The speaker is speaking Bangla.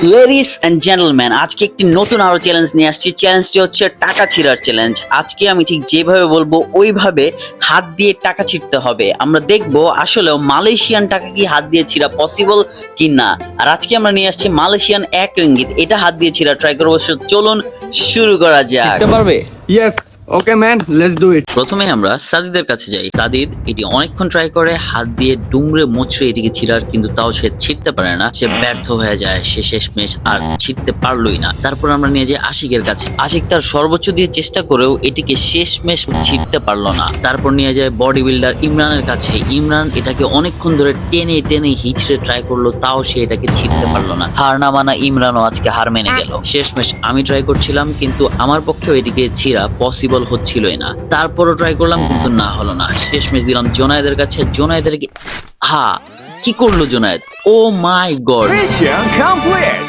লেডিস এন্ড জেন্টলম্যান, আজকে একটি নতুন আরো চ্যালেঞ্জ নিয়ে আসছি। চ্যালেঞ্জটি হচ্ছে টাকা ছিঁড়ার চ্যালেঞ্জ। আজকে আমি ঠিক যেভাবে বলবো ওইভাবে হাত দিয়ে টাকা ছিঁড়তে হবে। আমরা দেখবো আসলেও মালয়েশিয়ান টাকা কি হাত দিয়ে ছিঁড়া পসিবল কি না। আর আজকে আমরা নিয়ে আসছি মালয়েশিয়ান 1 রিঙ্গিত, এটা হাত দিয়ে ছিঁড়া ট্রাই করবো। চলুন শুরু করা যাক। পারবে? Yes. Okay, man. Let's do it. প্রথমে আমরা সাদিদের কাছে যাই। সাদিদ এটি অনেকক্ষণ ট্রাই করে হাত দিয়ে ডুমরে মুচড়ে এটিকে ছিঁড়ার, কিন্তু তাও সে ছিঁড়তে পারে না। সে ব্যর্থ হয়ে যায়, সে শেষমেশ আর ছিঁড়তে পারলোই না। তারপর আমরা নিয়ে যাই আশিকের কাছে। আশিক তার সর্বোচ্চ দিয়ে চেষ্টা করেও এটিকে শেষমেশ ছিঁড়তে পারলো না। তারপর নিয়ে যায় বডি বিল্ডার ইমরানের কাছে। ইমরান এটাকে অনেকক্ষণ ধরে টেনে টেনে হিচড়ে ট্রাই করলো, তাও সে এটাকে ছিঁড়তে পারলো না। হার না মানা ইমরানও আজকে হার মেনে গেল। শেষমেশ আমি ট্রাই করছিলাম, কিন্তু আমার পক্ষেও এটিকে ছিঁড়া পসিবল হচ্ছিলই না। তারপরও ট্রাই করলাম, কিন্তু না হলো না। শেষমেশ দিলাম জোনায়েদের কাছে। জোনায়েদের কি করলো জোনায়েদ? ও মাই গড! Mission complete!